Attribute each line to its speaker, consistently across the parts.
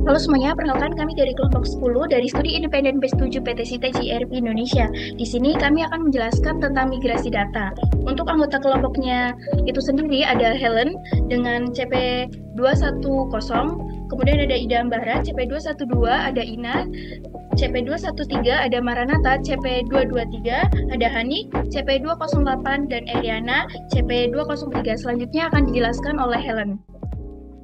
Speaker 1: Halo semuanya, perkenalkan kami dari kelompok 10 dari Studi Independen B7 PT Sita JRP Indonesia. Di sini kami akan menjelaskan tentang migrasi data. Untuk anggota kelompoknya itu sendiri ada Helen dengan CP210, kemudian ada Ida Ambara CP212, ada Ina CP213, ada Maranata CP223, ada Hani CP208, dan Eriana CP203. Selanjutnya akan dijelaskan oleh Helen.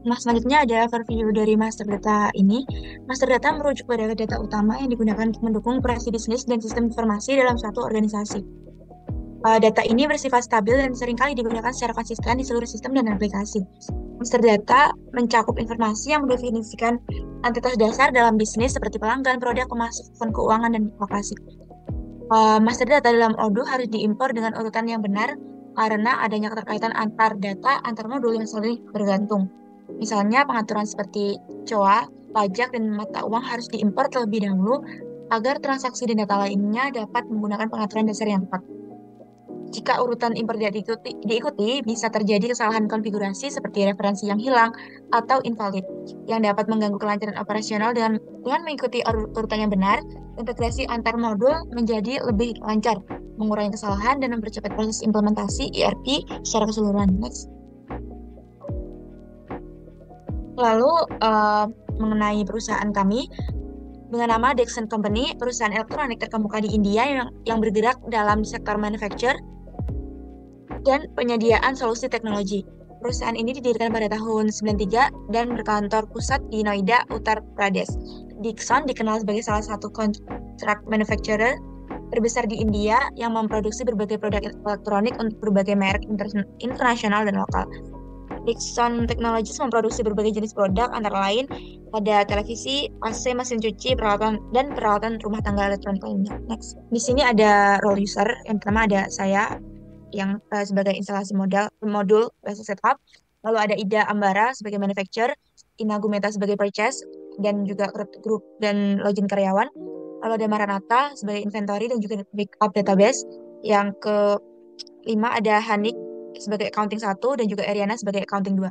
Speaker 2: Nah, selanjutnya ada overview dari master data ini. Master data merujuk pada data utama yang digunakan untuk mendukung operasi bisnis dan sistem informasi dalam suatu organisasi. Data ini bersifat stabil dan seringkali digunakan secara konsisten di seluruh sistem dan aplikasi. Master data mencakup informasi yang mendefinisikan entitas dasar dalam bisnis seperti pelanggan, produk, pemasukan keuangan, dan lokasi. Master data dalam Odoo harus diimpor dengan urutan yang benar karena adanya keterkaitan antar data, antar modul yang saling bergantung. Misalnya pengaturan seperti COA, pajak, dan mata uang harus diimpor terlebih dahulu agar transaksi dan data lainnya dapat menggunakan pengaturan dasar yang tepat. Jika urutan impor tidak diikuti, bisa terjadi kesalahan konfigurasi seperti referensi yang hilang atau invalid, yang dapat mengganggu kelancaran operasional dengan mengikuti urutan yang benar, integrasi antar modul menjadi lebih lancar, mengurangi kesalahan, dan mempercepat proses implementasi ERP secara keseluruhan. Next. Lalu, mengenai perusahaan kami, dengan nama Dexon Company, perusahaan elektronik terkemuka di India yang bergerak dalam sektor manufacture dan penyediaan solusi teknologi. Perusahaan ini didirikan pada tahun 93 dan berkantor pusat di Noida, Uttar Pradesh. Dixon dikenal sebagai salah satu contract manufacturer terbesar di India yang memproduksi berbagai produk elektronik untuk berbagai merek internasional dan lokal. Dixon Technologies memproduksi berbagai jenis produk, antara lain ada televisi, AC, mesin cuci, peralatan dan peralatan rumah tangga elektronik lainnya. Next, di sini ada role user. Yang pertama ada saya yang sebagai instalasi modul basic setup. Lalu ada Ida Ambara sebagai manufacturer, Ina Gumeta sebagai purchase dan juga grup dan login karyawan. Lalu ada Maranata sebagai inventory dan juga backup database. Yang kelima ada Hanik sebagai accounting 1 dan juga Eriana sebagai accounting 2.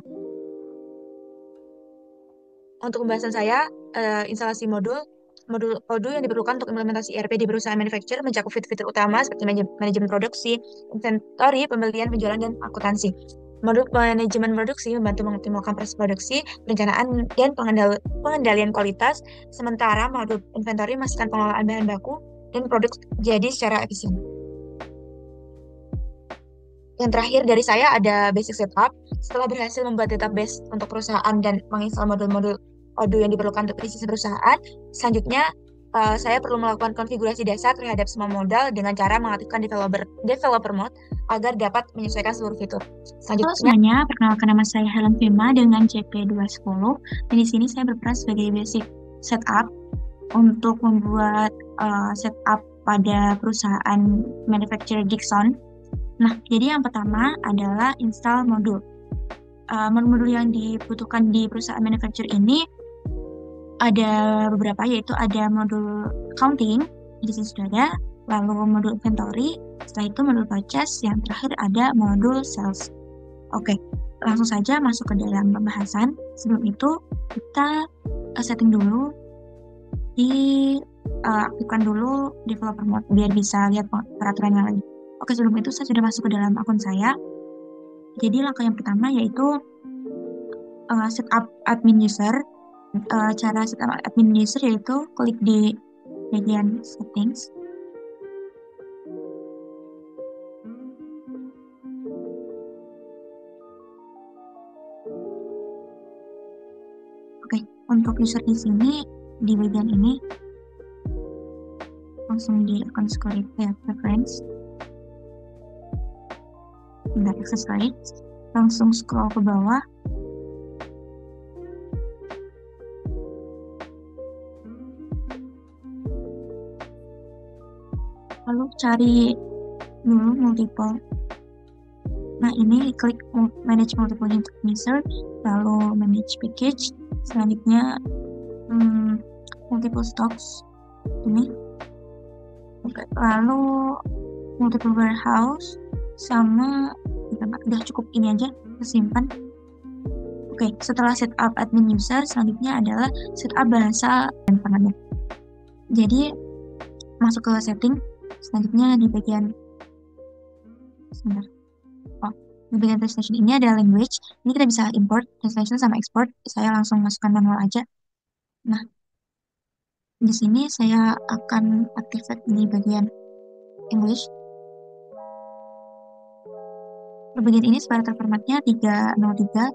Speaker 2: Untuk pembahasan saya, instalasi modul Odoo yang diperlukan untuk implementasi ERP di perusahaan manufacturer mencakup fitur-fitur utama seperti manajemen produksi, inventory, pembelian, penjualan, dan akuntansi. Modul manajemen produksi membantu mengoptimalkan proses produksi, perencanaan, dan pengendalian kualitas, sementara modul inventory memastikan pengelolaan bahan baku dan produk jadi secara efisien. Yang terakhir dari saya ada basic setup. Setelah berhasil membuat database untuk perusahaan dan menginstal modul-modul Odoo yang diperlukan untuk bisnis perusahaan, selanjutnya saya perlu melakukan konfigurasi dasar terhadap semua modal dengan cara mengaktifkan developer mode agar dapat menyesuaikan seluruh fitur.
Speaker 1: Halo
Speaker 2: Selanjutnya,
Speaker 1: semuanya, perkenalkan nama saya Helen Vima dengan CP210, dan di sini saya berperan sebagai basic setup untuk membuat setup pada perusahaan manufacturer Dixon. Nah, jadi yang pertama adalah install modul. Modul yang dibutuhkan di perusahaan manufacturer ini ada beberapa, yaitu ada modul accounting, di sini sudah ada, lalu modul inventory, setelah itu modul purchase, yang terakhir ada modul sales. Oke, langsung saja masuk ke dalam pembahasan. Sebelum itu, kita setting dulu, aktifkan dulu developer mode biar bisa lihat peraturannya lagi. Oke, sebelum itu saya sudah masuk ke dalam akun saya. Jadi langkah yang pertama yaitu setup admin user. Cara setup admin user yaitu klik di bagian settings. Oke, untuk user di sini di bagian ini langsung di account preference. Tidak access rights, langsung scroll ke bawah. Lalu cari dulu multiple. Nah, ini klik manage multiple user, lalu manage package. Selanjutnya multiple stocks ini. Oke, lalu multiple warehouse sama udah cukup ini aja, simpan. Oke, setelah setup admin user, selanjutnya adalah setup bahasa dan formatnya. Jadi, masuk ke setting, selanjutnya di bagian sebentar. Oh, di bagian translation ini ada language. Ini kita bisa import, translation sama export. Saya langsung masukkan manual aja. Nah, di sini saya akan activate di bagian English. Di bagian ini separator formatnya 303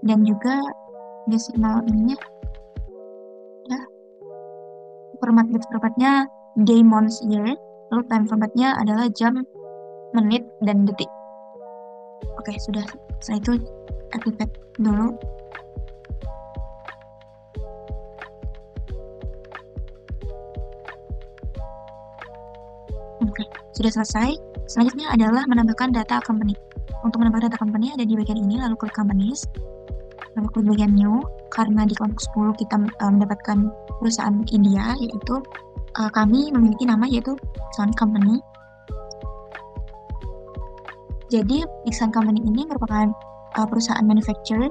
Speaker 1: dan juga decimal ininya ya, formatnya day, month, year. Lalu time formatnya adalah jam, menit, dan detik. Oke, sudah. Setelah itu activate dulu. Oke, sudah selesai. Selanjutnya adalah menambahkan data company. Untuk menambah data company ada di bagian ini, lalu klik companies, lalu klik bagian new. Karena di kelompok 10 kita mendapatkan perusahaan India, yaitu kami memiliki nama yaitu Dixon Company. Jadi Dixon Company ini merupakan perusahaan manufacturer.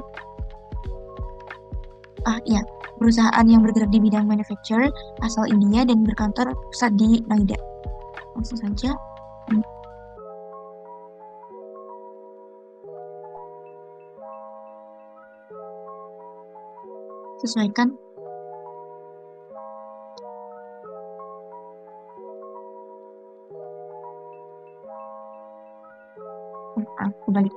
Speaker 1: Ya, perusahaan yang bergerak di bidang manufacturer asal India dan berkantor pusat di Noida. Langsung saja. Sesuaikan. Aku balik.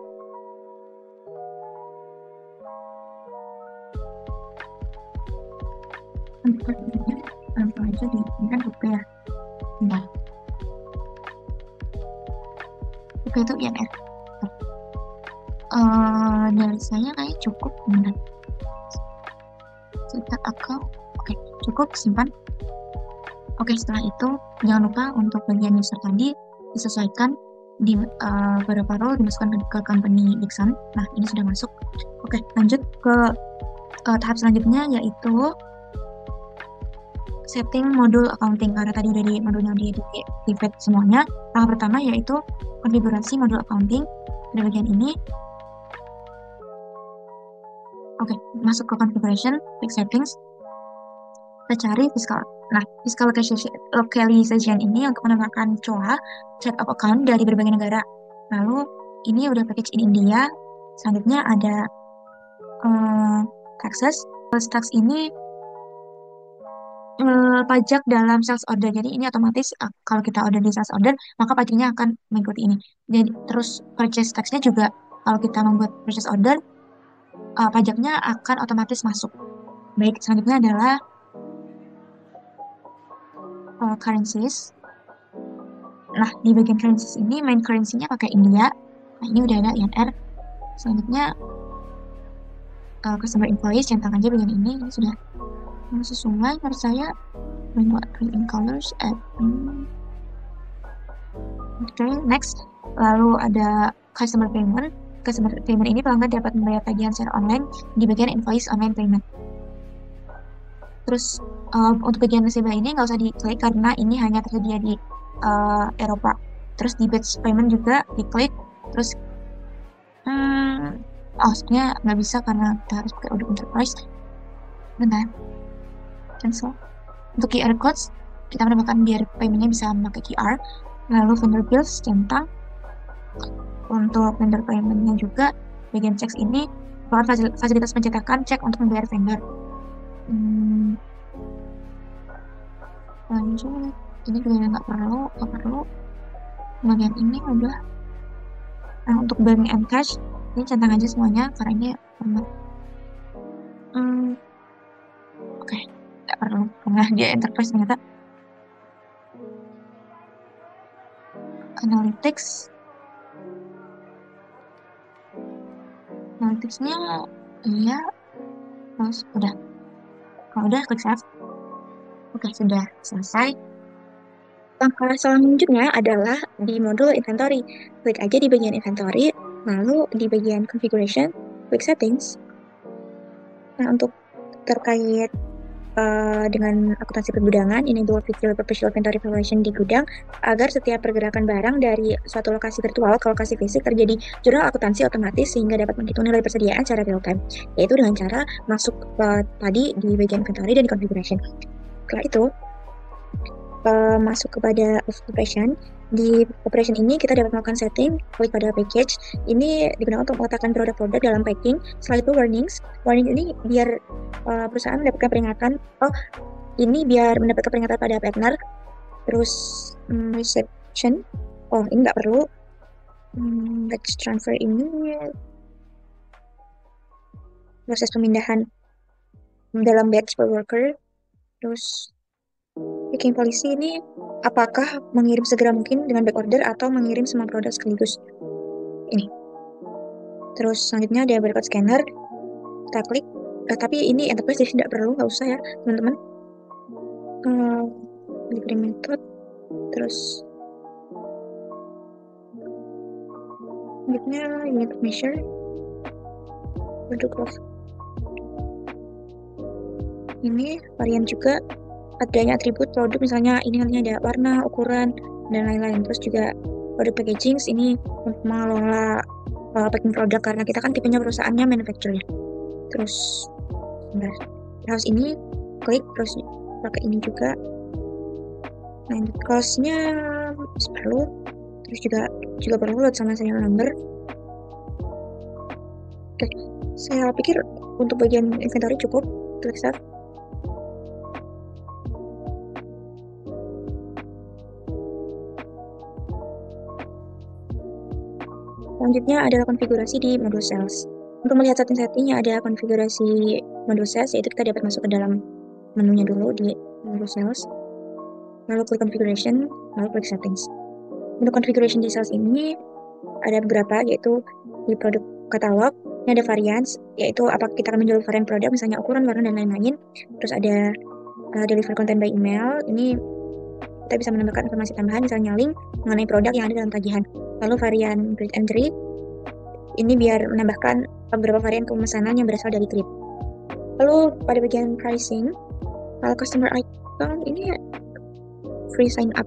Speaker 1: Langsung aja di ini kan buku ya. Nah, buku itu INR. Dari saya kayak cukup benar. Start account. Oke, cukup simpan. Oke, setelah itu jangan lupa untuk bagian user tadi disesuaikan di beberapa role dimasukkan ke company Dixon. Nah, ini sudah masuk. Oke, lanjut ke tahap selanjutnya yaitu setting modul accounting. Karena tadi udah di modulnya di activate semuanya. Tahap pertama yaitu konfigurasi modul accounting di bagian ini. Oke, masuk ke configuration, klik settings, kita cari fiskal. Nah, fiscal localization ini untuk menambahkan COA, chart of account dari berbagai negara. Lalu, ini udah package in India. Selanjutnya ada taxes. Tax ini pajak dalam sales order. Jadi ini otomatis kalau kita order di sales order, maka pajaknya akan mengikuti ini. Jadi terus purchase tax-nya juga kalau kita membuat purchase order, pajaknya akan otomatis masuk. Baik, selanjutnya adalah currencies. Nah, di bagian currencies ini main currency-nya pakai India. Nah, ini udah ada INR. Selanjutnya customer invoice, centang aja bagian ini sudah sesuai menurut saya. In colors okay, next. Lalu ada customer payment. Customer payment ini pelanggan dapat membayar tagihan secara online di bagian invoice online payment. Terus untuk bagian nasabah ini nggak usah diklik karena ini hanya tersedia di Eropa. Terus di batch payment juga diklik. Terus sebenarnya nggak bisa karena kita harus pakai Odoo Enterprise. Bentar, cancel. Untuk QR codes kita menambahkan biar paymentnya bisa memakai QR. Lalu vendor bills centang. Untuk vendor paymentnya juga bagian checks ini merupakan fasilitas pencetakan cek untuk membayar vendor. Lanjut, ini juga nggak perlu. Bagian ini udah. Nah, untuk bank and cash ini centang aja semuanya karena ini format. Oke, nggak perlu karena dia enterprise ternyata. Analytics-nya iya, terus udah. Kalau udah klik save. Oke, sudah selesai. Langkah selanjutnya adalah di modul inventory. Klik aja di bagian inventory, lalu di bagian configuration, klik settings. Nah, untuk terkait dengan akuntansi pergudangan, enable virtual professional inventory valuation di gudang, agar setiap pergerakan barang dari suatu lokasi virtual ke lokasi fisik terjadi jurnal akuntansi otomatis sehingga dapat menghitung nilai persediaan secara real time, yaitu dengan cara masuk tadi di bagian inventory dan di configuration. Setelah itu, masuk kepada operation. Di operation ini kita dapat melakukan setting, klik pada package. Ini digunakan untuk meletakkan produk-produk dalam packing. Setelah itu warnings. Warning ini biar perusahaan mendapatkan peringatan. Oh, ini biar mendapatkan peringatan pada partner. Terus reception. Oh, ini nggak perlu. Batch transfer ini proses pemindahan dalam batch per worker. Terus picking policy ini apakah mengirim segera mungkin dengan back order atau mengirim semua produk sekaligus. Ini. Terus selanjutnya ada barcode scanner. Kita klik. Tapi ini enterprise jadi tidak perlu, nggak usah ya teman-teman. Delivery method. Terus selanjutnya unit of measure. Produk of. Ini varian juga adanya atribut produk, misalnya ini nantinya ada warna, ukuran, dan lain-lain. Terus juga produk packaging ini untuk mengelola packing produk karena kita kan tipenya perusahaannya manufacturer. Terus bentar, harus ini klik terus pakai ini juga. Nah, cost-nya perlu. Terus juga perlu load sama serial number. Oke, saya pikir untuk bagian inventory cukup. Klik save. Selanjutnya adalah konfigurasi di modul sales. Untuk melihat setting-settingnya ada konfigurasi modul sales, yaitu kita dapat masuk ke dalam menunya dulu di modul sales. Lalu klik configuration, lalu klik settings. Untuk configuration di sales ini ada beberapa, yaitu di produk katalog, ini ada variants, yaitu apakah kita akan menjual varian produk, misalnya ukuran, warna, dan lain-lain. Terus ada deliver content by email, ini kita bisa menambahkan informasi tambahan, misalnya link mengenai produk yang ada dalam tagihan. Lalu varian grid entry, ini biar menambahkan beberapa varian pemesanan yang berasal dari grid. Lalu pada bagian pricing, kalau customer icon ini free sign up.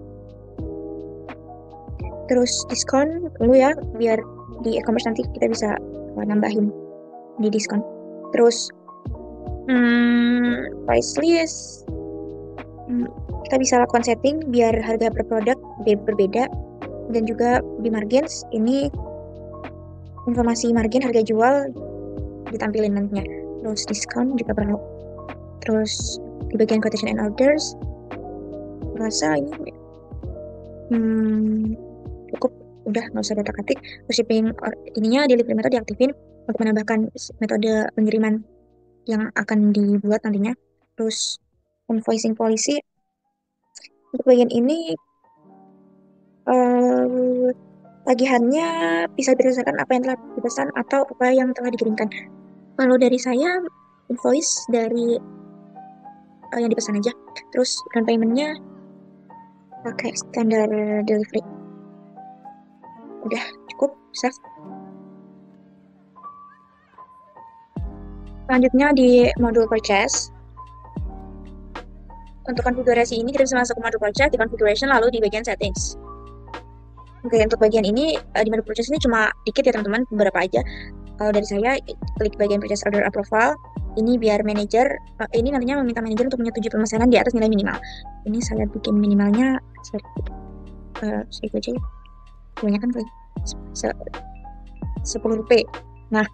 Speaker 1: Terus diskon dulu ya, biar di e-commerce nanti kita bisa nambahin di diskon. Terus price list, kita bisa lakukan setting biar harga per produk berbeda, dan juga di margins ini informasi margin harga jual ditampilin nantinya. Terus diskon juga perlu. Terus di bagian quotation and orders, rasa ini cukup, udah nggak usah data-ketik. Terus shipping ininya delivery method diaktifin untuk menambahkan metode pengiriman yang akan dibuat nantinya. Terus invoicing policy, untuk bagian ini tagihannya bisa berdasarkan apa yang telah dipesan atau apa yang telah dikirimkan. Kalau dari saya, invoice dari yang dipesan aja. Terus down payment-nya pakai standar delivery. Udah cukup, save. Selanjutnya di modul purchase. Untuk konfigurasi ini kita bisa masuk ke modul purchase di configuration, lalu di bagian settings. Oke, untuk bagian ini di modul purchase ini cuma dikit ya teman-teman, beberapa aja. Kalau dari saya, klik bagian purchase order approval. Ini biar manajer, ini nantinya meminta manajer untuk menyetujui pemesanan di atas nilai minimal. Ini saya bikin minimalnya sedikit aja. Kebanyakan kali 10 rupiah. Nah,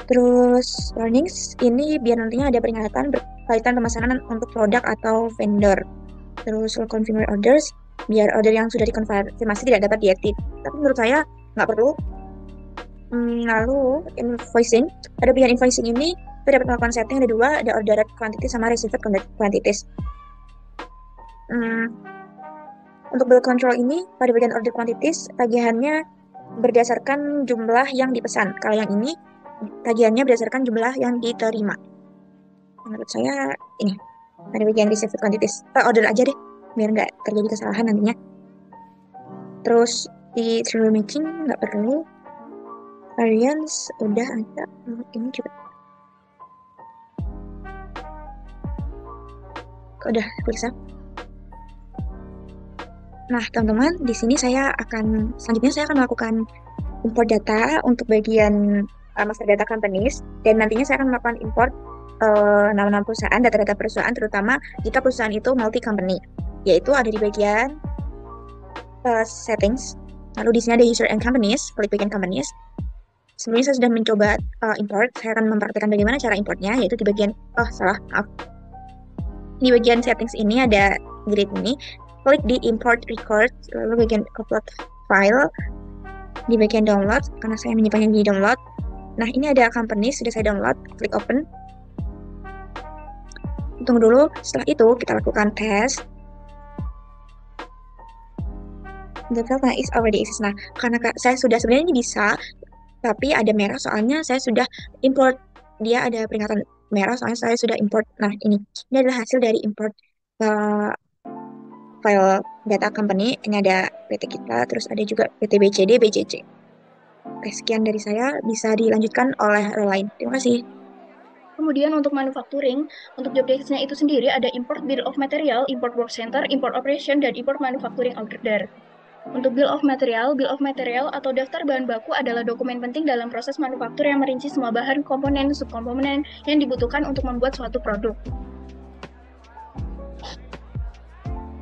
Speaker 1: terus warnings ini biar nantinya ada peringatan berkaitan pemesanan untuk produk atau vendor. Terus confirm orders biar order yang sudah dikonfirmasi tidak dapat diedit. Tapi menurut saya nggak perlu. Lalu invoicing, ada bagian invoicing ini kita dapat melakukan setting, ada dua, ada ordered quantity sama received quantities. Untuk bill control ini pada bagian order quantities tagihannya berdasarkan jumlah yang dipesan. Kalau yang ini tagihannya berdasarkan jumlah yang diterima. Menurut saya ini pada bagian received quantities, order aja deh biar nggak terjadi kesalahan nantinya. Terus di trial making nggak perlu. Variance udah ada, ini juga.
Speaker 2: Udah klik save. Nah, teman-teman, di sini selanjutnya saya akan melakukan import data untuk bagian master data companies, dan nantinya saya akan melakukan import nama-nama perusahaan, data-data perusahaan, terutama jika perusahaan itu multi company, yaitu ada di bagian settings. Lalu di sini ada user and companies, klik bagian companies. Sebelumnya saya sudah mencoba import, saya akan mempraktikkan bagaimana cara importnya, yaitu di bagian, di bagian settings ini ada grid ini, klik di import record, lalu bagian upload file, di bagian download, karena saya menyimpannya di download. Nah, ini ada company, sudah saya download, klik open. Tunggu dulu, setelah itu kita lakukan tes. The file is already exist. Nah, karena saya sudah, sebenarnya ini bisa, tapi ada merah soalnya saya sudah import. Dia ada peringatan merah soalnya saya sudah import. Nah, ini adalah hasil dari import file data company. Ini ada PT kita, terus ada juga PT BCD, BCC. Oke, sekian dari saya, bisa dilanjutkan oleh lain. Terima kasih.
Speaker 3: Kemudian untuk manufacturing, untuk job desk-nya itu sendiri ada import bill of material, import work center, import operation, dan import manufacturing order. Untuk bill of material atau daftar bahan baku adalah dokumen penting dalam proses manufaktur yang merinci semua bahan, komponen, subkomponen yang dibutuhkan untuk membuat suatu produk.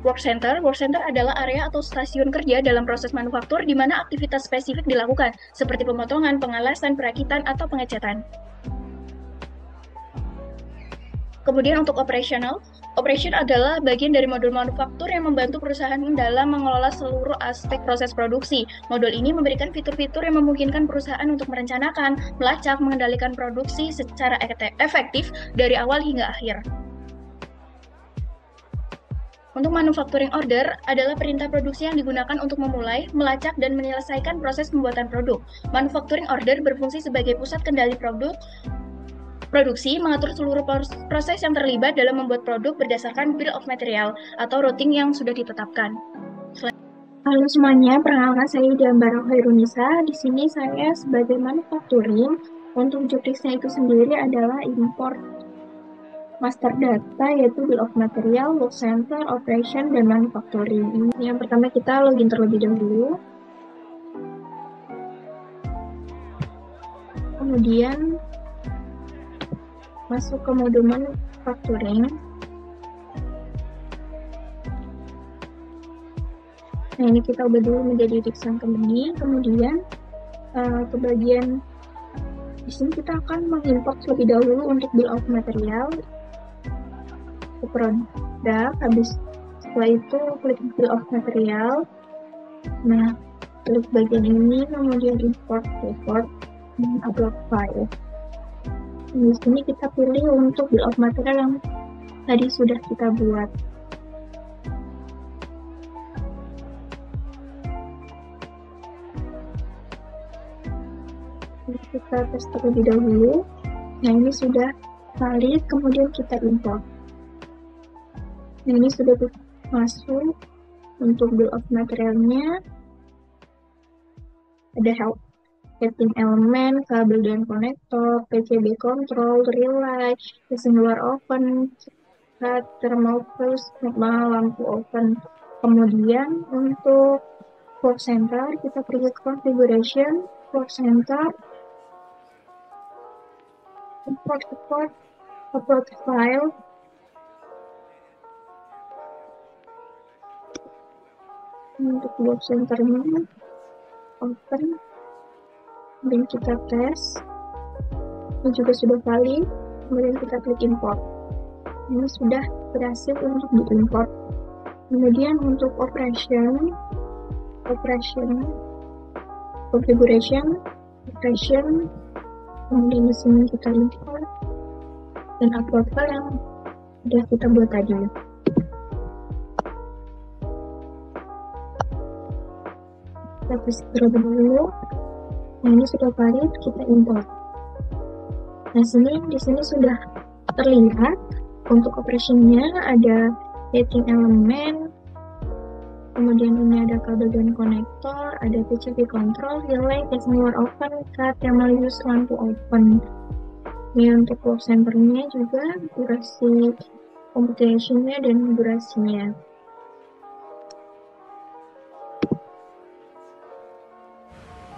Speaker 3: Work center adalah area atau stasiun kerja dalam proses manufaktur di mana aktivitas spesifik dilakukan, seperti pemotongan, pengalasan, perakitan, atau pengecatan. Kemudian untuk operation adalah bagian dari modul manufaktur yang membantu perusahaan dalam mengelola seluruh aspek proses produksi. Modul ini memberikan fitur-fitur yang memungkinkan perusahaan untuk merencanakan, melacak, mengendalikan produksi secara efektif dari awal hingga akhir. Untuk manufacturing order adalah perintah produksi yang digunakan untuk memulai, melacak, dan menyelesaikan proses pembuatan produk. Manufacturing order berfungsi sebagai pusat kendali produksi, mengatur seluruh proses yang terlibat dalam membuat produk berdasarkan bill of material atau routing yang sudah ditetapkan.
Speaker 1: Halo semuanya, perkenalkan saya Diambara Khairunisa. Di sini saya sebagai manufacturing. Untuk job desk-nya itu sendiri adalah import master data, yaitu bill of material, work center, operation, dan manufacturing. Yang pertama kita login terlebih dahulu. Kemudian masuk ke modul manufacturing. Nah, ini kita ubah dulu menjadi Dixon Company. Kemudian ke bagian di sini kita akan mengimport terlebih dahulu untuk bill of material ke produk. Habis setelah itu klik bill of material. Nah, klik bagian ini, kemudian import report, upload file. Di sini kita pilih untuk bill of material yang tadi sudah kita buat. Kita tes terlebih dahulu. Nah, ini sudah valid, kemudian kita import. Nah, ini sudah masuk. Untuk bill of materialnya ada heating element, kabel dan konektor, PCB control, relay, casing luar oven, thermal fuse, lampu oven. Kemudian untuk work center kita pergi ke configuration, work center, import report, upload file. Untuk work center ini open, dan kita tes. Ini juga sudah valid, kemudian kita klik import. Ini sudah berhasil untuk diimport. Kemudian untuk operation, configuration, operation, kemudian di sini kita import dan upload file yang sudah kita buat tadi. Kita tes terlebih dulu. Nah, ini sudah valid, kita import. Nah, di sini sudah terlihat untuk operationnya ada heating element, kemudian ini ada kabel dan konektor, ada PCB control, relay, casing luar oven, thermal fuse, lampu oven. Ini untuk work center-nya juga durasi computation-nya dan durasinya.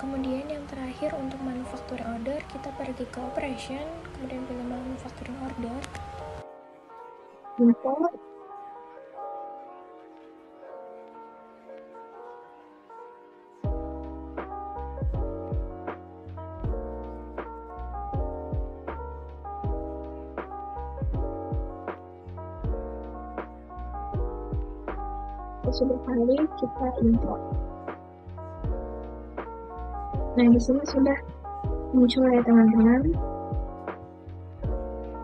Speaker 3: Kemudian yang terakhir untuk manufacturing order, kita pergi ke operation, kemudian pilih manufacturing order.
Speaker 1: Import. Sudah kali kita import. Nah, di sini sudah muncul ya teman-teman.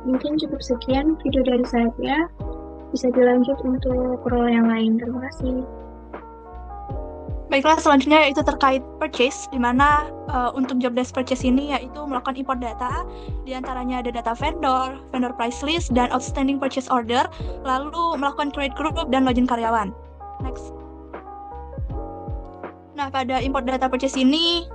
Speaker 1: Mungkin cukup sekian video dari saya. Bisa dilanjut untuk role yang lain. Terima kasih.
Speaker 4: Baiklah, selanjutnya yaitu terkait purchase, di mana untuk job desk purchase ini yaitu melakukan import data, di antaranya ada data vendor, vendor price list, dan outstanding purchase order, lalu melakukan create group dan login karyawan. Next. Nah, pada import data purchase ini,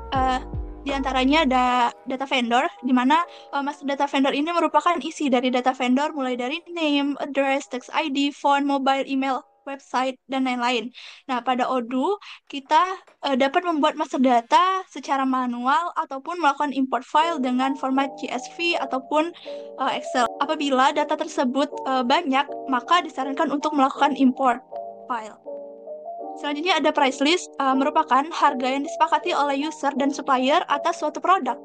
Speaker 4: di antaranya ada data vendor, di mana master data vendor ini merupakan isi dari data vendor mulai dari name, address, text ID, phone, mobile, email, website, dan lain-lain. Nah, pada Odoo, kita dapat membuat master data secara manual ataupun melakukan import file dengan format CSV ataupun Excel. Apabila data tersebut banyak, maka disarankan untuk melakukan import file. Selanjutnya ada price list, merupakan harga yang disepakati oleh user dan supplier atas suatu produk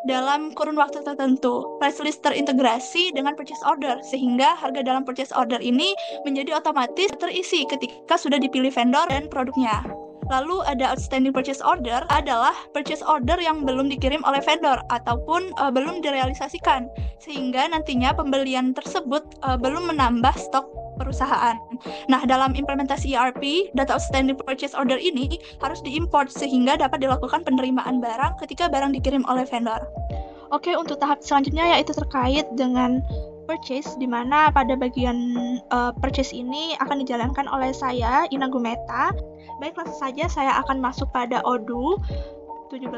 Speaker 4: dalam kurun waktu tertentu. Price list terintegrasi dengan purchase order, sehingga harga dalam purchase order ini menjadi otomatis terisi ketika sudah dipilih vendor dan produknya. Lalu ada outstanding purchase order, adalah purchase order yang belum dikirim oleh vendor ataupun belum direalisasikan, sehingga nantinya pembelian tersebut belum menambah stok perusahaan. Nah, dalam implementasi ERP, data outstanding purchase order ini harus diimport sehingga dapat dilakukan penerimaan barang ketika barang dikirim oleh vendor. Oke, untuk tahap selanjutnya yaitu terkait dengan purchase, di mana pada bagian purchase ini akan dijalankan oleh saya, Ina Gumeta. Baik, langsung saja saya akan masuk pada Odoo 17.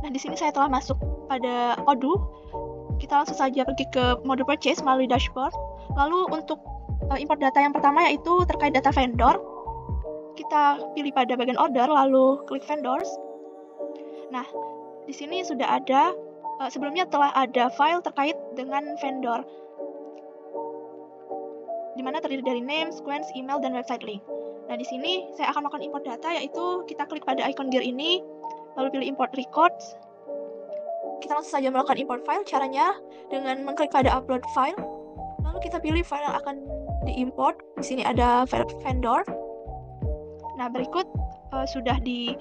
Speaker 4: Nah, di sini saya telah masuk pada Odoo. Kita langsung saja pergi ke mode purchase melalui dashboard. Lalu untuk import data yang pertama yaitu terkait data vendor. Kita pilih pada bagian order, lalu klik vendors. Nah, di sini sudah ada, sebelumnya telah ada file terkait dengan vendor, di mana terdiri dari name, sequence, email, dan website link. Nah, di sini saya akan melakukan import data, yaitu kita klik pada icon gear ini, lalu pilih import records. Kita langsung saja melakukan import file. Caranya dengan mengklik pada upload file, lalu kita pilih file yang akan diimport. Di sini ada file vendor. Nah, berikut sudah di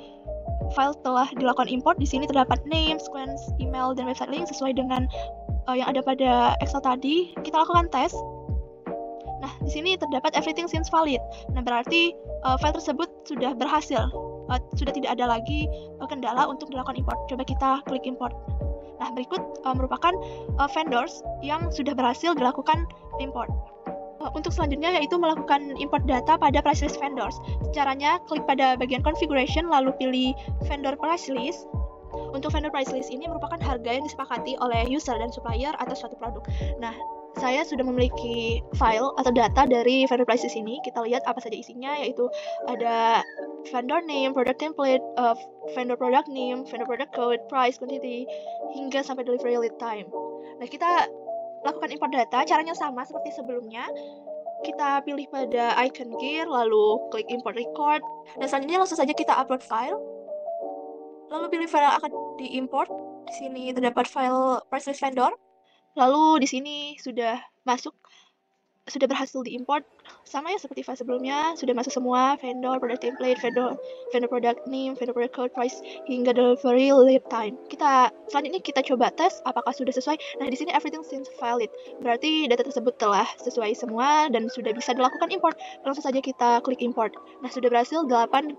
Speaker 4: file telah dilakukan import. Di sini terdapat name, sequence, email, dan website link sesuai dengan yang ada pada Excel tadi. Kita lakukan tes. Nah, di sini terdapat everything seems valid. Nah, berarti file tersebut sudah berhasil. Sudah tidak ada lagi kendala untuk dilakukan import. Coba kita klik import. Nah, berikut merupakan vendors yang sudah berhasil dilakukan import. Untuk selanjutnya yaitu melakukan import data pada price list vendors. Caranya klik pada bagian configuration lalu pilih vendor price list. Untuk vendor price list ini merupakan harga yang disepakati oleh user dan supplier atas suatu produk. Nah, saya sudah memiliki file atau data dari vendor price list ini. Kita lihat apa saja isinya, yaitu ada vendor name, product template, vendor product name, vendor product code, price, quantity, hingga sampai delivery lead time. Nah, kita lakukan import data, caranya sama seperti sebelumnya. Kita pilih pada icon gear, lalu klik import record. Dan selanjutnya langsung saja kita upload file. Lalu pilih file yang akan diimport. Di sini terdapat file price list vendor. Lalu di sini sudah masuk, sudah berhasil diimport. Sama ya seperti file sebelumnya, sudah masuk semua vendor, product template, vendor product name, vendor product code, price, hingga delivery lead time. Selanjutnya kita coba tes apakah sudah sesuai. Nah, di sini everything seems valid. Berarti data tersebut telah sesuai semua dan sudah bisa dilakukan import. Langsung saja kita klik import. Nah, sudah berhasil 8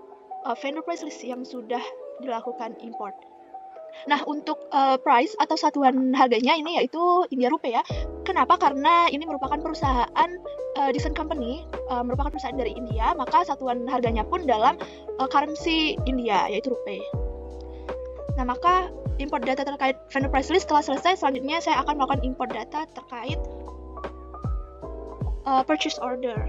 Speaker 4: vendor price list yang sudah dilakukan import. Nah, untuk price atau satuan harganya ini yaitu India Rupiah. Kenapa? Karena ini merupakan perusahaan desain company, merupakan perusahaan dari India, maka satuan harganya pun dalam currency India, yaitu rupiah. Nah, maka import data terkait vendor price list telah selesai. Selanjutnya saya akan melakukan import data terkait purchase order.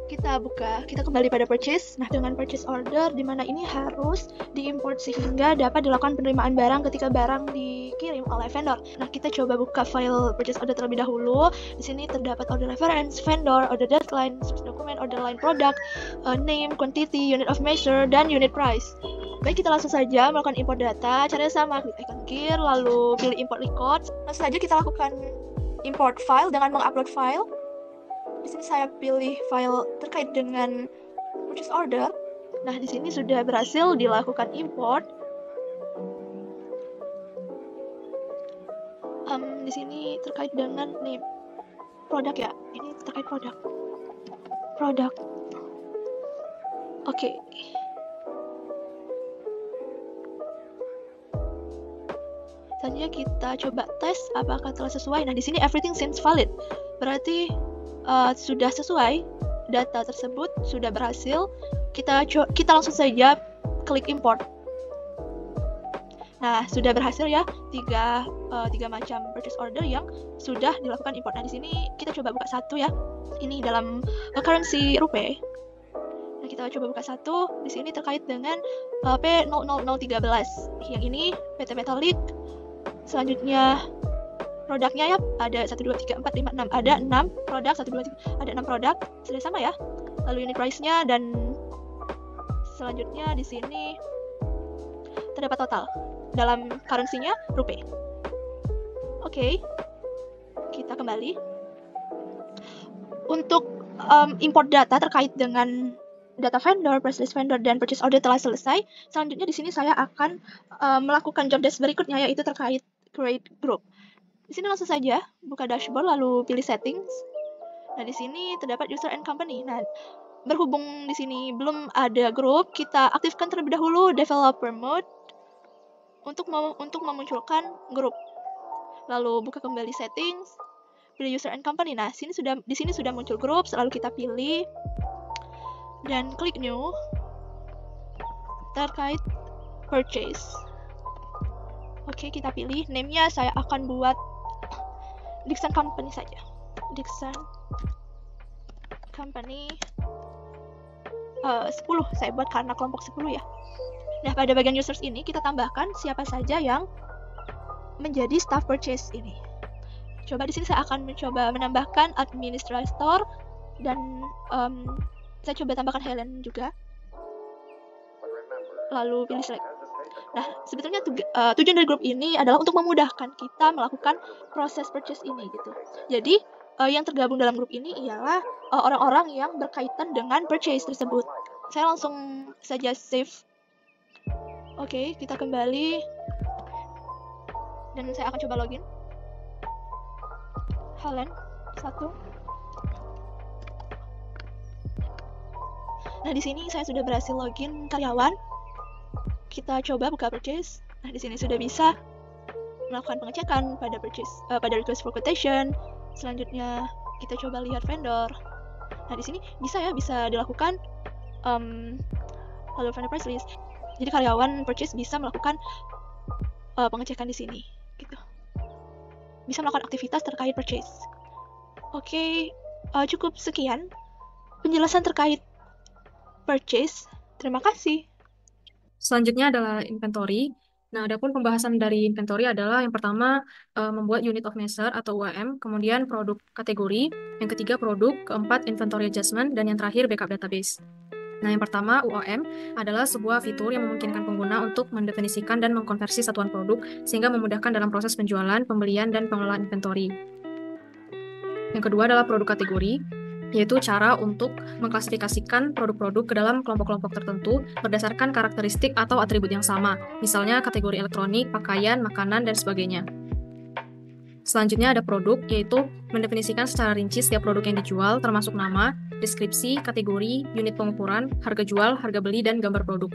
Speaker 4: Kita kembali pada purchase. Nah, dengan purchase order, di mana ini harus diimport sehingga dapat dilakukan penerimaan barang ketika barang dikirim oleh vendor. Nah, kita coba buka file purchase order terlebih dahulu. Di sini terdapat order reference, vendor, order deadline, source document, order line product, name, quantity, unit of measure, dan unit price. Baik, kita langsung saja melakukan import data. Caranya sama, klik icon gear, lalu pilih import records. Langsung saja kita lakukan import file dengan mengupload file. Di sini saya pilih file terkait dengan purchase order. Nah, di sini sudah berhasil dilakukan import. Di sini terkait dengan name produk ya. Ini terkait produk. Oke. Selanjutnya kita coba tes apakah telah sesuai. Nah, di sini everything seems valid. Berarti sudah sesuai, data tersebut sudah berhasil. Kita langsung saja klik import. Nah, sudah berhasil ya, tiga macam purchase order yang sudah dilakukan import. Nah, di sini kita coba buka satu ya. Ini dalam currency rupiah. Nah, kita coba buka satu. Di sini terkait dengan P00013. Yang ini PT Metallic. Selanjutnya produknya ya, ada 1, 2, 3, 4, 5, 6. Ada 6 produk, 1, 2, 3, ada 6 produk. Sudah sama ya. Lalu unit price-nya dan selanjutnya di sini terdapat total. Dalam currency-nya rupiah. Oke. Kita kembali. Untuk import data terkait dengan data vendor, price list vendor, dan purchase order telah selesai. Selanjutnya di sini saya akan melakukan job desk berikutnya, yaitu terkait create group. Di sini langsung saja buka dashboard lalu pilih settings. Nah, di sini terdapat user and company. Nah, berhubung di sini belum ada grup, kita aktifkan terlebih dahulu developer mode untuk memunculkan grup. Lalu buka kembali settings, pilih user and company. Nah, di sini sudah muncul grup, selalu kita pilih dan klik new terkait purchase. Oke, kita pilih name-nya, saya akan buat Dixon Company saja. Dixon Company 10 saya buat karena kelompok 10 ya. Nah, pada bagian users ini kita tambahkan siapa saja yang menjadi staff purchase ini. Coba di sini saya akan mencoba menambahkan administrator dan saya coba tambahkan Helen juga. Lalu pilih select. Nah, sebetulnya tujuan dari grup ini adalah untuk memudahkan kita melakukan proses purchase ini gitu. Jadi, yang tergabung dalam grup ini ialah orang-orang yang berkaitan dengan purchase tersebut. Saya langsung saja save. Oke, kita kembali. Dan saya akan coba login. Helen 1. Nah, di sini saya sudah berhasil login karyawan. Kita coba buka purchase. Nah, di sini sudah bisa melakukan pengecekan pada purchase, pada request for quotation. Selanjutnya kita coba lihat vendor. Nah, di sini bisa dilakukan lalu vendor price list. Jadi karyawan purchase bisa melakukan pengecekan di sini, gitu. Bisa melakukan aktivitas terkait purchase. Oke, cukup sekian penjelasan terkait purchase. Terima kasih.
Speaker 5: Selanjutnya adalah inventory. Nah, adapun pembahasan dari inventory adalah yang pertama membuat unit of measure atau UAM, kemudian produk kategori, yang ketiga produk, keempat inventory adjustment, dan yang terakhir backup database. Nah, yang pertama UAM adalah sebuah fitur yang memungkinkan pengguna untuk mendefinisikan dan mengkonversi satuan produk sehingga memudahkan dalam proses penjualan, pembelian, dan pengelolaan inventory. Yang kedua adalah produk kategori, yaitu cara untuk mengklasifikasikan produk-produk ke dalam kelompok-kelompok tertentu berdasarkan karakteristik atau atribut yang sama, misalnya kategori elektronik, pakaian, makanan, dan sebagainya. Selanjutnya ada produk, yaitu mendefinisikan secara rinci setiap produk yang dijual, termasuk nama, deskripsi, kategori, unit pengukuran, harga jual, harga beli, dan gambar produk.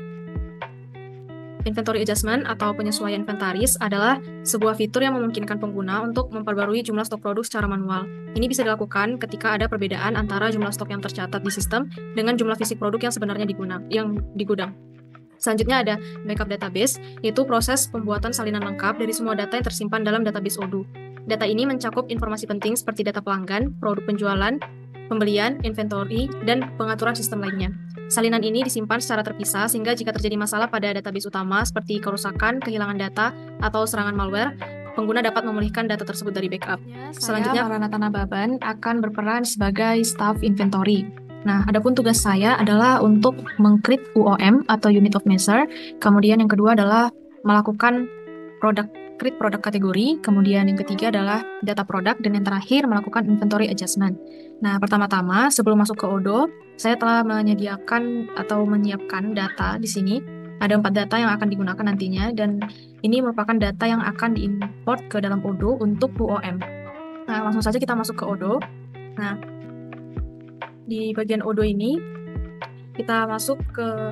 Speaker 5: Inventory adjustment atau penyesuaian inventaris adalah sebuah fitur yang memungkinkan pengguna untuk memperbarui jumlah stok produk secara manual. Ini bisa dilakukan ketika ada perbedaan antara jumlah stok yang tercatat di sistem dengan jumlah fisik produk yang sebenarnya di gudang. Selanjutnya ada backup database, yaitu proses pembuatan salinan lengkap dari semua data yang tersimpan dalam database Odoo. Data ini mencakup informasi penting seperti data pelanggan, produk penjualan, pembelian, inventory, dan pengaturan sistem lainnya. Salinan ini disimpan secara terpisah sehingga jika terjadi masalah pada database utama seperti kerusakan, kehilangan data, atau serangan malware, pengguna dapat memulihkan data tersebut dari backup. Selanjutnya, Maranatha Nababan akan berperan sebagai staff inventory. Nah, adapun tugas saya adalah untuk mengcreate UOM atau Unit of Measure, kemudian yang kedua adalah melakukan create produk kategori, kemudian yang ketiga adalah data produk, dan yang terakhir melakukan inventory adjustment. Nah, pertama-tama sebelum masuk ke Odoo, saya telah menyediakan atau menyiapkan data di sini. Ada 4 data yang akan digunakan nantinya, dan ini merupakan data yang akan diimport ke dalam Odoo untuk UOM. Nah, langsung saja kita masuk ke Odoo. Nah, di bagian Odoo ini, kita masuk ke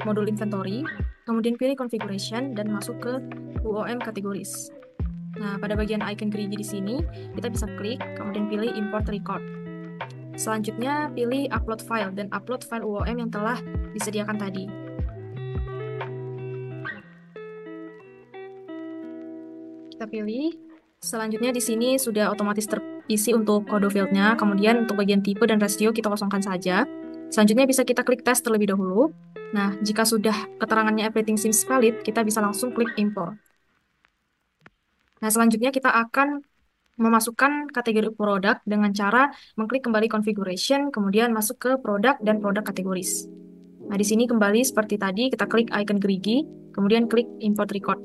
Speaker 5: modul inventory, kemudian pilih configuration, dan masuk ke UOM categories. Nah, pada bagian icon gerigi di sini, kita bisa klik, kemudian pilih import record. Selanjutnya, pilih upload file dan upload file UOM yang telah disediakan tadi. Kita pilih. Selanjutnya di sini sudah otomatis terisi untuk kode fieldnya, kemudian untuk bagian tipe dan rasio kita kosongkan saja. Selanjutnya bisa kita klik tes terlebih dahulu. Nah, jika sudah keterangannya everything seems valid, kita bisa langsung klik import. Nah, selanjutnya kita akan memasukkan kategori produk dengan cara mengklik kembali configuration, kemudian masuk ke produk dan produk kategoris. Nah, di sini kembali seperti tadi, kita klik icon gerigi, kemudian klik import record.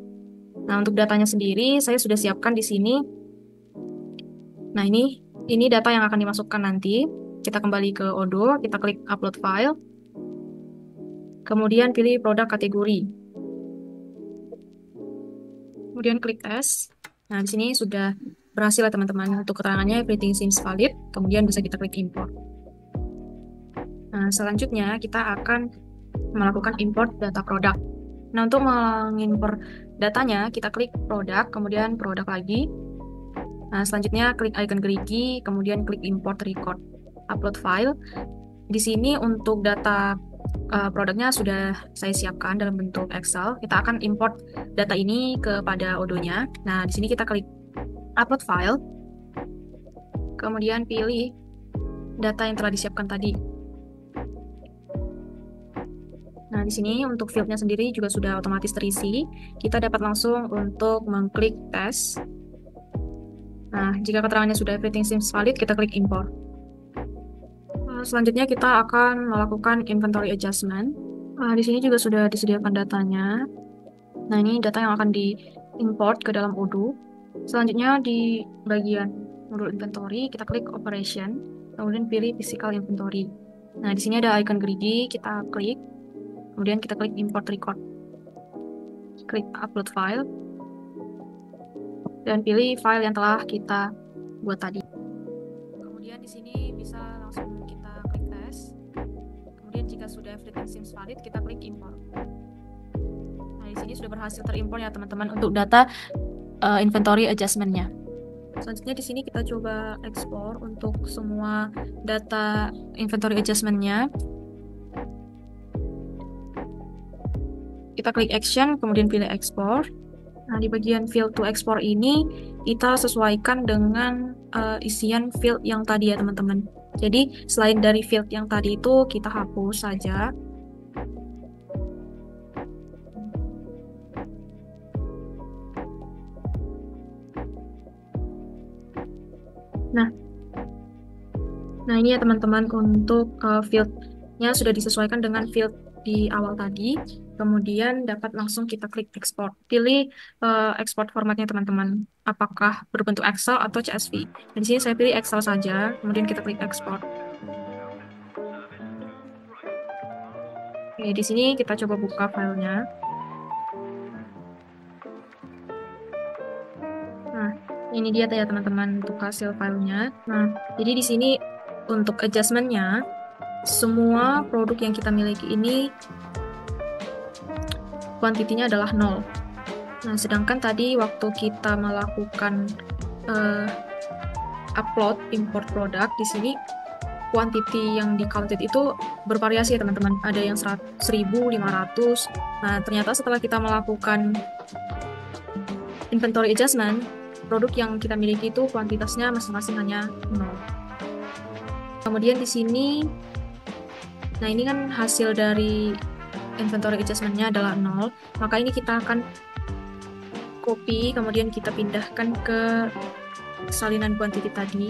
Speaker 5: Nah, untuk datanya sendiri, saya sudah siapkan di sini. Nah, ini data yang akan dimasukkan nanti. Kita kembali ke Odoo, kita klik upload file, kemudian pilih produk kategori. Kemudian klik tes. Nah, di sini sudah berhasil ya teman-teman, untuk keterangannya everything seems valid, kemudian bisa kita klik import. Nah, selanjutnya kita akan melakukan import data produk. Nah, untuk mengimport datanya, kita klik produk, kemudian produk lagi. Nah, selanjutnya klik icon gerigi, kemudian klik import record, upload file. Di sini untuk data produknya sudah saya siapkan dalam bentuk Excel. Kita akan import data ini kepada Odoo-nya. Nah, di sini kita klik upload file, kemudian pilih data yang telah disiapkan tadi. Nah, di sini untuk fieldnya sendiri juga sudah otomatis terisi. Kita dapat langsung untuk mengklik tes. Nah, jika keterangannya sudah everything seems valid, kita klik import. Selanjutnya kita akan melakukan inventory adjustment. Nah, di sini juga sudah disediakan datanya. Nah, ini data yang akan diimport ke dalam Odoo. Selanjutnya di bagian modul inventory, kita klik operation, kemudian pilih physical inventory. Nah, di sini ada icon gerigi, kita klik, kemudian kita klik import record. Klik upload file, dan pilih file yang telah kita buat tadi. Kemudian di sini bisa langsung kita klik tes. Kemudian jika sudah everything seems valid, kita klik import. Nah, di sini sudah berhasil terimport ya teman-teman untuk data inventory adjustment-nya. Selanjutnya di sini kita coba ekspor untuk semua data inventory adjustment-nya. Kita klik action, kemudian pilih export. Nah, di bagian field to export ini kita sesuaikan dengan isian field yang tadi ya teman-teman. Jadi selain dari field yang tadi itu kita hapus saja. Nah ini ya teman-teman, untuk fieldnya sudah disesuaikan dengan field di awal tadi. Kemudian dapat langsung kita klik export. Pilih export formatnya teman-teman, apakah berbentuk Excel atau CSV. Dan di sini saya pilih Excel saja, kemudian kita klik export. Oke, di sini kita coba buka filenya. Nah, ini dia ya teman-teman untuk hasil filenya. Nah, jadi di sini untuk adjustment-nya, semua produk yang kita miliki ini kuantitinya adalah 0. Nah, sedangkan tadi waktu kita melakukan upload import produk, di sini quantity yang di counted itu bervariasi ya teman-teman. Ada yang 1.500. Nah, ternyata setelah kita melakukan inventory adjustment, produk yang kita miliki itu kuantitasnya masing-masing hanya 0. Kemudian di sini, nah ini kan hasil dari inventory adjustment-nya adalah 0, maka ini kita akan copy, kemudian kita pindahkan ke salinan quantity tadi,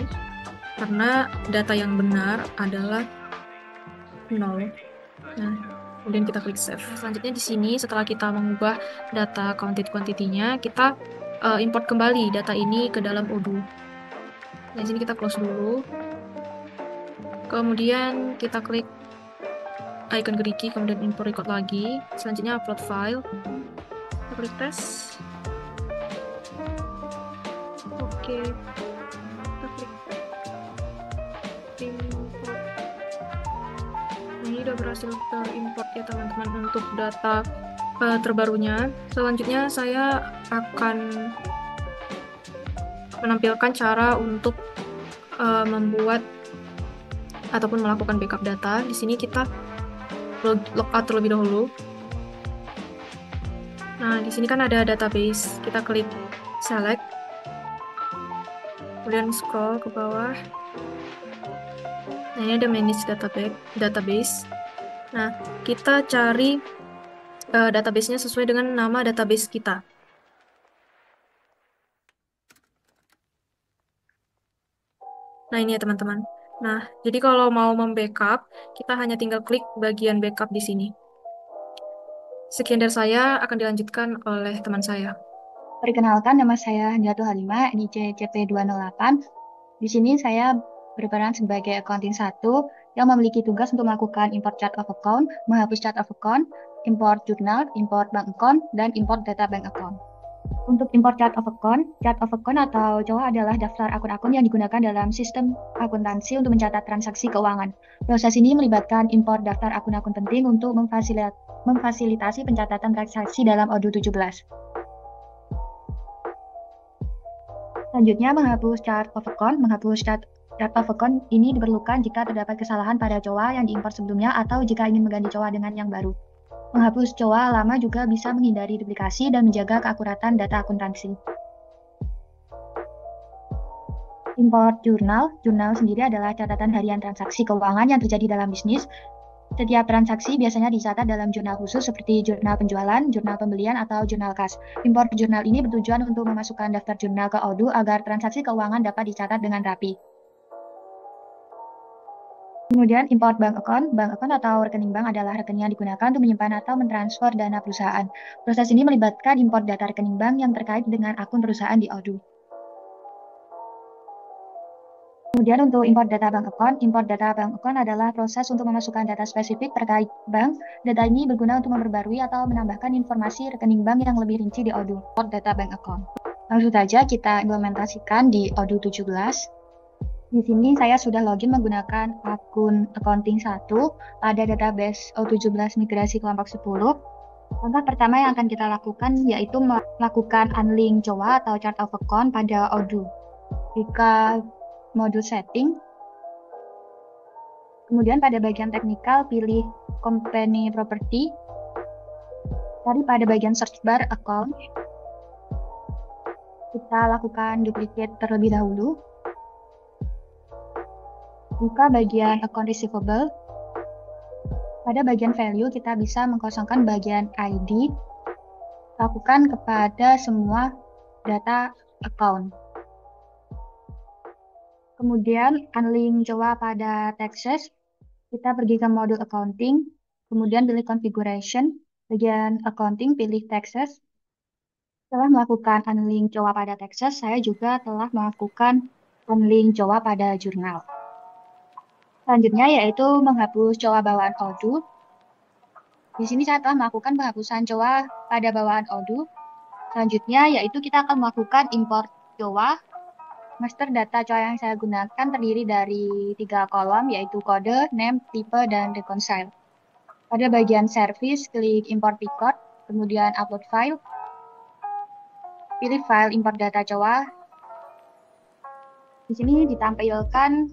Speaker 5: karena data yang benar adalah 0. Nah, kemudian kita klik save. Selanjutnya di sini setelah kita mengubah data counted quantity-nya, kita import kembali data ini ke dalam Odoo. Nah, di sini kita close dulu. Kemudian kita klik icon gerigi, kemudian import record lagi. Selanjutnya upload file. Kita klik tes. Oke. Kita klik import. Nah, ini udah berhasil terimport ya teman-teman untuk data terbarunya. Selanjutnya saya akan menampilkan cara untuk membuat ataupun melakukan backup data. Di sini kita logout terlebih dahulu. Nah, di sini kan ada database. Kita klik select, kemudian scroll ke bawah. Nah, ini ada manage database. Nah, kita cari database-nya sesuai dengan nama database kita. Nah, ini ya teman-teman. Nah, jadi kalau mau membackup, kita hanya tinggal klik bagian backup di sini. Sekian dari saya, akan dilanjutkan oleh teman saya.
Speaker 3: Perkenalkan, nama saya Niatul Halimah, NIC CP208. Di sini saya berperan sebagai accounting 1 yang memiliki tugas untuk melakukan import chart of account, menghapus chart of account, import jurnal, import bank account, dan import data bank account. Untuk import chart of account atau COA adalah daftar akun-akun yang digunakan dalam sistem akuntansi untuk mencatat transaksi keuangan. Proses ini melibatkan import daftar akun-akun penting untuk memfasilitasi pencatatan transaksi dalam Odoo 17. Selanjutnya, menghapus chart of account. Menghapus chart of account ini diperlukan jika terdapat kesalahan pada COA yang diimport sebelumnya atau jika ingin mengganti COA dengan yang baru. Menghapus COA lama juga bisa menghindari duplikasi dan menjaga keakuratan data akuntansi. Import jurnal. Jurnal sendiri adalah catatan harian transaksi keuangan yang terjadi dalam bisnis. Setiap transaksi biasanya dicatat dalam jurnal khusus seperti jurnal penjualan, jurnal pembelian, atau jurnal kas. Import jurnal ini bertujuan untuk memasukkan daftar jurnal ke Odoo agar transaksi keuangan dapat dicatat dengan rapi. Kemudian import bank account. Bank account atau rekening bank adalah rekening yang digunakan untuk menyimpan atau mentransfer dana perusahaan. Proses ini melibatkan import data rekening bank yang terkait dengan akun perusahaan di Odoo. Kemudian untuk import data bank account adalah proses untuk memasukkan data spesifik terkait bank. Data ini berguna untuk memperbarui atau menambahkan informasi rekening bank yang lebih rinci di Odoo. Import data bank account. Langsung saja kita implementasikan di Odoo 17. Di sini saya sudah login menggunakan akun accounting 1 pada database O17 migrasi kelompok 10. Langkah pertama yang akan kita lakukan yaitu melakukan unlink COA atau chart of account pada Odoo. Jika modul setting, kemudian pada bagian teknikal pilih company property, cari pada bagian search bar account, kita lakukan duplicate terlebih dahulu. Buka bagian account receivable. Pada bagian value kita bisa mengkosongkan bagian ID. Lakukan kepada semua data account. Kemudian unlink COA pada taxes. Kita pergi ke modul accounting. Kemudian pilih configuration. Bagian accounting pilih taxes. Setelah melakukan unlink COA pada taxes, saya juga telah melakukan unlink COA pada jurnal. Selanjutnya yaitu menghapus COA bawaan Odoo. Di sini saya telah melakukan penghapusan COA pada bawaan Odoo. Selanjutnya yaitu kita akan melakukan import COA. Master data COA yang saya gunakan terdiri dari 3 kolom yaitu kode, name, tipe, dan reconcile. Pada bagian service, klik import record.
Speaker 6: kemudian upload file, pilih file import data COA. Di sini ditampilkan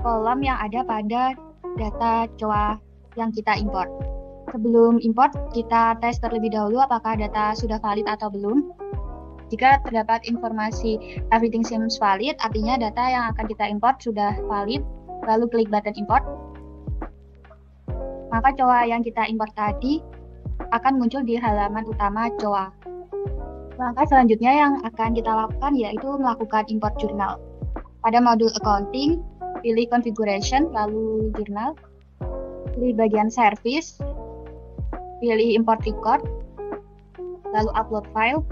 Speaker 6: kolom yang ada pada data COA yang kita import. Sebelum import, kita tes terlebih dahulu apakah data sudah valid atau belum. Jika terdapat informasi everything seems valid, artinya data yang akan kita import sudah valid, lalu klik button import. Maka COA yang kita import tadi akan muncul di halaman utama COA. Langkah selanjutnya yang akan kita lakukan yaitu melakukan import jurnal. Pada modul accounting, pilih configuration, lalu jurnal, pilih bagian service, pilih import record, lalu upload file.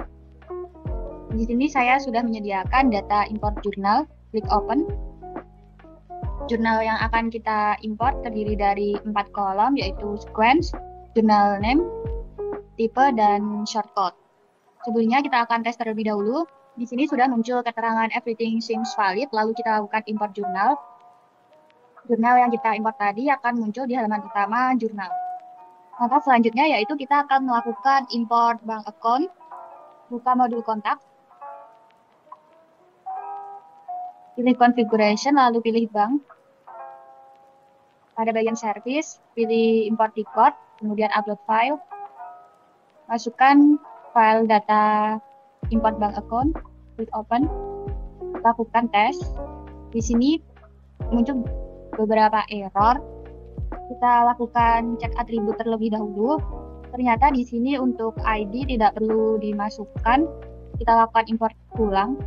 Speaker 6: Di sini saya sudah menyediakan data import jurnal, klik open. Jurnal yang akan kita import terdiri dari 4 kolom yaitu sequence, jurnal name, tipe, dan shortcode. Sebelumnya kita akan tes terlebih dahulu. Di sini sudah muncul keterangan everything seems valid, lalu kita lakukan import jurnal. Jurnal yang kita import tadi akan muncul di halaman utama jurnal. Maka selanjutnya yaitu kita akan melakukan import bank account, buka modul kontak, pilih configuration, lalu pilih bank. Pada bagian service, pilih import record, kemudian upload file. Masukkan file data import bank account, klik open, lakukan tes. Di sini muncul beberapa error. Kita lakukan cek atribut terlebih dahulu. Ternyata di sini untuk ID tidak perlu dimasukkan. Kita lakukan import ulang.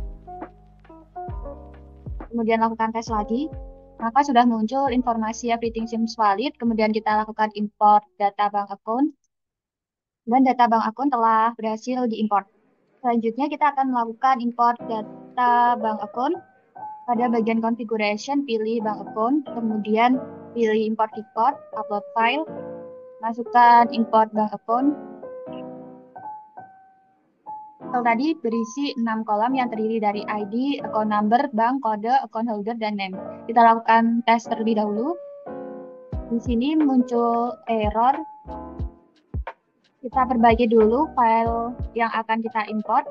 Speaker 6: Kemudian lakukan tes lagi, maka sudah muncul informasi everything seems valid. Kemudian kita lakukan import data bank account, dan data bank account telah berhasil diimport. Selanjutnya kita akan melakukan import data bank account. Pada bagian configuration, pilih bank account, kemudian pilih import record, upload file, masukkan import bank account. File tadi berisi 6 kolom yang terdiri dari ID, account number, bank, kode, account holder, dan name. Kita lakukan tes terlebih dahulu. Di sini muncul error. Kita perbaiki dulu file yang akan kita import.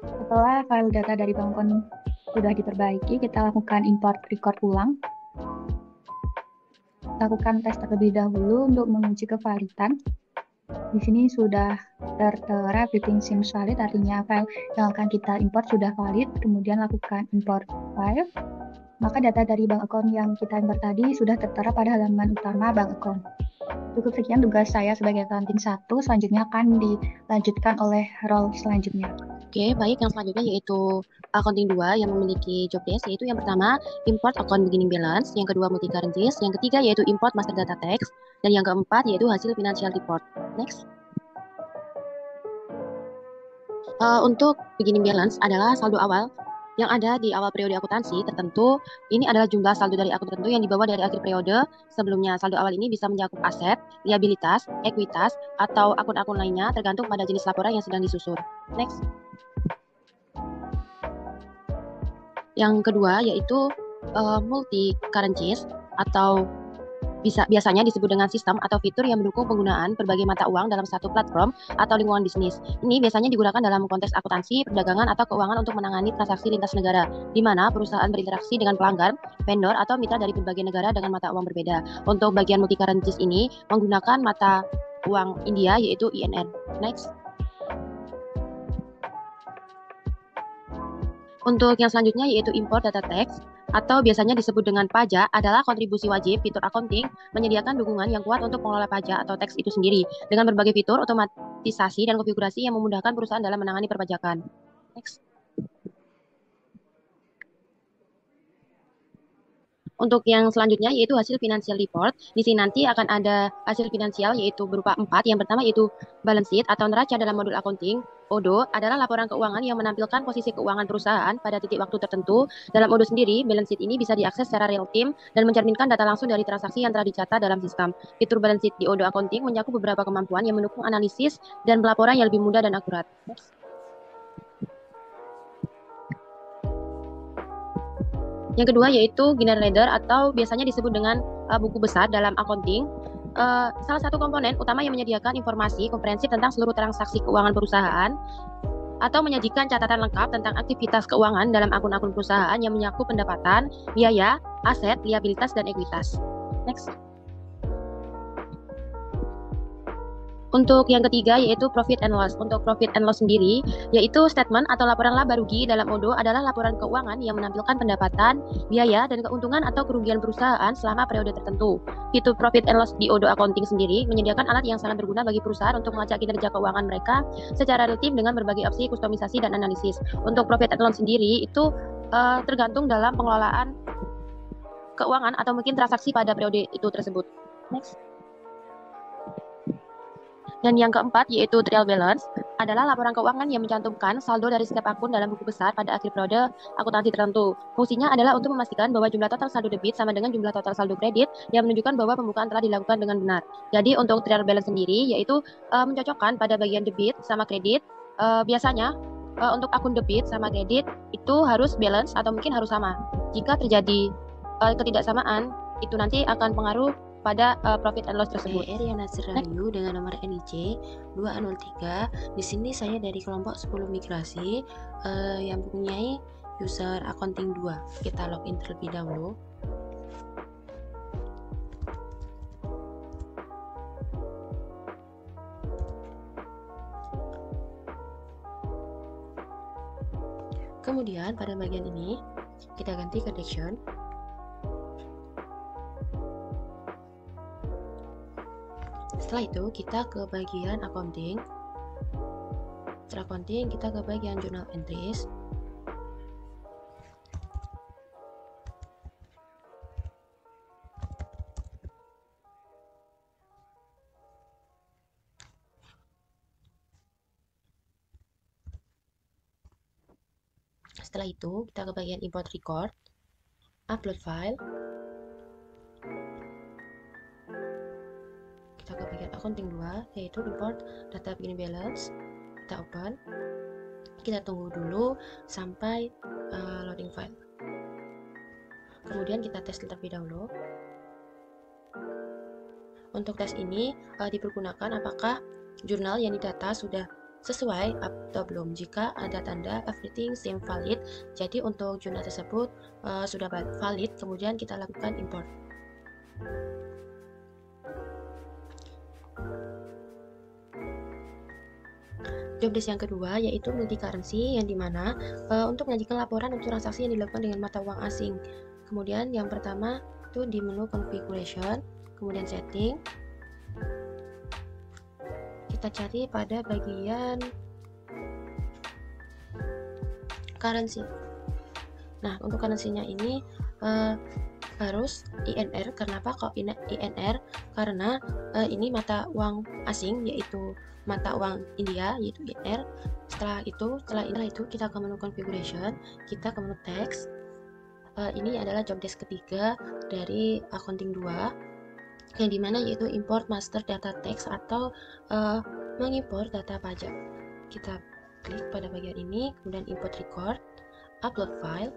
Speaker 6: Setelah file data dari bank account sudah diperbaiki, kita lakukan import record ulang. Lakukan tes terlebih dahulu untuk menguji kevalidan. Di sini sudah tertera everything seems valid, artinya file yang akan kita import sudah valid. Kemudian lakukan import file. Maka data dari bank account yang kita import tadi sudah tertera pada halaman utama bank account. Cukup sekian tugas saya sebagai accounting 1. Selanjutnya akan dilanjutkan oleh role selanjutnya.
Speaker 7: Oke, baik. Yang selanjutnya yaitu accounting 2 yang memiliki job desk, yaitu yang pertama import account beginning balance, yang kedua multi currencies, yang ketiga yaitu import master data text, dan yang keempat yaitu hasil financial report. Next. Untuk beginning balance adalah saldo awal yang ada di awal periode akuntansi tertentu. Ini adalah jumlah saldo dari akun tertentu yang dibawa dari akhir periode sebelumnya. Saldo awal ini bisa mencakup aset, liabilitas, ekuitas, atau akun-akun lainnya tergantung pada jenis laporan yang sedang disusun. Next. Yang kedua yaitu multi currencies, atau biasanya disebut dengan sistem atau fitur yang mendukung penggunaan berbagai mata uang dalam satu platform atau lingkungan bisnis. Ini biasanya digunakan dalam konteks akuntansi, perdagangan, atau keuangan untuk menangani transaksi lintas negara, di mana perusahaan berinteraksi dengan pelanggan, vendor, atau mitra dari berbagai negara dengan mata uang berbeda. Untuk bagian multi currencies ini menggunakan mata uang India yaitu INR. Next. Untuk yang selanjutnya yaitu import data text, atau biasanya disebut dengan pajak, adalah kontribusi wajib. Fitur accounting menyediakan dukungan yang kuat untuk pengelola pajak atau teks itu sendiri, dengan berbagai fitur otomatisasi dan konfigurasi yang memudahkan perusahaan dalam menangani perpajakan. Next. Untuk yang selanjutnya yaitu hasil financial report. Di sini nanti akan ada hasil finansial yaitu berupa 4. Yang pertama yaitu balance sheet atau neraca dalam modul accounting. ODO adalah laporan keuangan yang menampilkan posisi keuangan perusahaan pada titik waktu tertentu. Dalam ODO sendiri, balance sheet ini bisa diakses secara real time dan mencerminkan data langsung dari transaksi yang telah dicatat dalam sistem. Fitur balance sheet di ODO accounting mencakup beberapa kemampuan yang mendukung analisis dan pelaporan yang lebih mudah dan akurat. Yang kedua yaitu general ledger, atau biasanya disebut dengan buku besar dalam accounting. salah satu komponen utama yang menyediakan informasi komprehensif tentang seluruh transaksi keuangan perusahaan atau menyajikan catatan lengkap tentang aktivitas keuangan dalam akun-akun perusahaan yang menyakup pendapatan, biaya, aset, liabilitas, dan ekuitas. Next. Untuk yang ketiga yaitu profit and loss. Untuk profit and loss sendiri yaitu statement atau laporan laba rugi dalam ODO adalah laporan keuangan yang menampilkan pendapatan, biaya, dan keuntungan atau kerugian perusahaan selama periode tertentu. Fitur profit and loss di ODO accounting sendiri menyediakan alat yang sangat berguna bagi perusahaan untuk melacak kinerja keuangan mereka secara real time dengan berbagai opsi kustomisasi dan analisis. Untuk profit and loss sendiri itu tergantung dalam pengelolaan keuangan atau mungkin transaksi pada periode itu tersebut. Next. Dan yang keempat yaitu trial balance adalah laporan keuangan yang mencantumkan saldo dari setiap akun dalam buku besar pada akhir periode akuntansi tertentu. Fungsinya adalah untuk memastikan bahwa jumlah total saldo debit sama dengan jumlah total saldo kredit yang menunjukkan bahwa pembukaan telah dilakukan dengan benar. Jadi untuk trial balance sendiri yaitu mencocokkan pada bagian debit sama kredit. Biasanya untuk akun debit sama kredit itu harus balance atau mungkin harus sama. Jika terjadi ketidaksamaan itu nanti akan pengaruh pada profit and loss tersebut.
Speaker 8: Yana Rahayu dengan nomor NIC 203. Di sini saya dari kelompok 10 migrasi yang mempunyai user accounting 2. Kita login terlebih dahulu. Kemudian pada bagian ini kita ganti ke Dashboard. Setelah itu kita ke bagian accounting. Setelah accounting kita ke bagian journal entries. Setelah itu kita ke bagian import record, upload file. Kita ke bagian accounting 2 yaitu import data beginning balance. Kita open, kita tunggu dulu sampai loading file. Kemudian kita tes terlebih dahulu. Untuk tes ini dipergunakan apakah jurnal yang didata sudah sesuai atau belum. Jika ada tanda everything seems valid, jadi untuk jurnal tersebut sudah valid, kemudian kita lakukan import. Job desk yang kedua yaitu multi currency, yang dimana untuk menyajikan laporan untuk transaksi yang dilakukan dengan mata uang asing. Kemudian yang pertama itu di menu configuration, kemudian setting. Kita cari pada bagian currency. Nah, untuk currency-nya ini harus INR. Kenapa kok INR? Karena ini mata uang asing, yaitu mata uang India, yaitu INR. Setelah itu kita ke menu configuration, kita ke menu text. Ini adalah job desk ketiga dari accounting 2, yang dimana yaitu import master data text atau mengimport data pajak. Kita klik pada bagian ini, kemudian import record, upload file.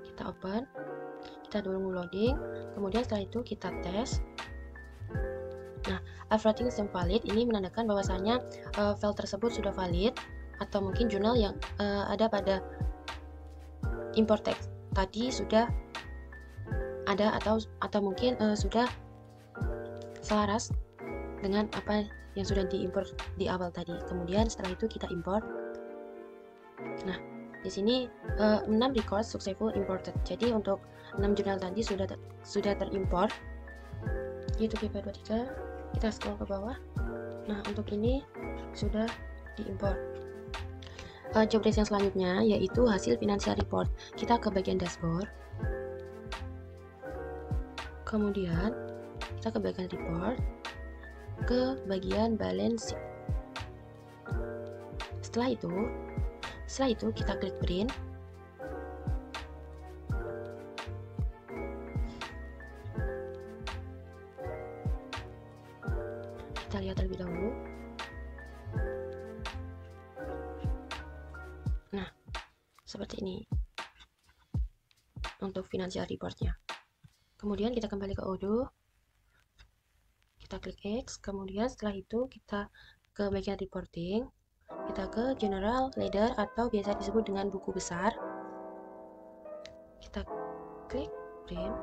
Speaker 8: Kita open, kita tunggu loading, kemudian setelah itu kita tes. Nah, everything seems valid ini menandakan bahwasanya file tersebut sudah valid, atau mungkin jurnal yang ada pada import text tadi sudah ada atau mungkin sudah selaras dengan apa yang sudah diimport di awal tadi. Kemudian setelah itu kita import. Nah, di sini 6 record successful imported. Jadi untuk 6 jurnal tadi sudah terimport. Yaitu GP23. Kita scroll ke bawah. Nah, untuk ini sudah diimport. Job desk yang selanjutnya yaitu hasil financial report. Kita ke bagian dashboard. Kemudian kita ke bagian report, ke bagian balance sheet. Setelah itu kita klik print. Kita lihat terlebih dahulu. Nah, seperti ini untuk financial reportnya. Kemudian kita kembali ke Odoo, kita klik X, kemudian setelah itu kita ke bagian reporting, kita ke general ledger atau biasa disebut dengan buku besar, kita klik print,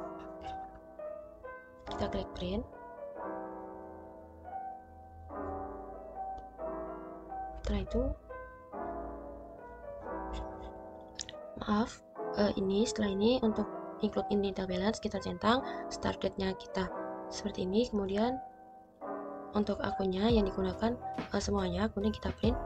Speaker 8: setelah itu setelah ini untuk include in detail balance kita centang, start date-nya kita seperti ini, kemudian untuk akunnya yang digunakan semuanya, kemudian kita print.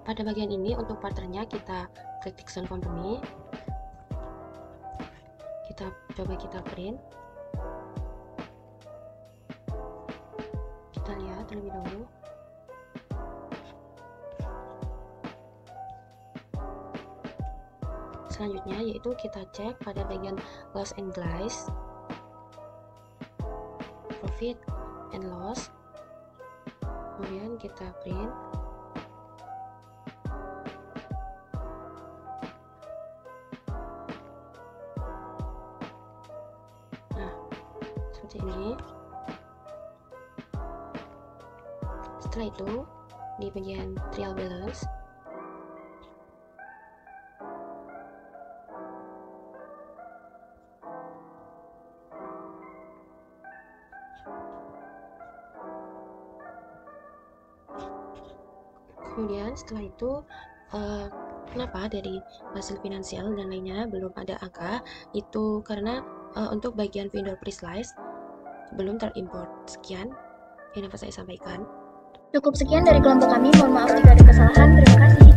Speaker 8: Pada bagian ini untuk partnernya kita klik Dixon Company, kita coba kita print, kita lihat terlebih dahulu. Selanjutnya yaitu kita cek pada bagian loss and glass, profit and loss, kemudian kita print. Nah, seperti ini. Setelah itu di bagian trial balance kemudian setelah itu kenapa dari hasil finansial dan lainnya belum ada angka, itu karena untuk bagian vendor pre-slice belum terimport. Sekian yang dapat saya sampaikan.
Speaker 3: Cukup sekian dari kelompok kami. Mohon maaf jika ada kesalahan. Terima kasih.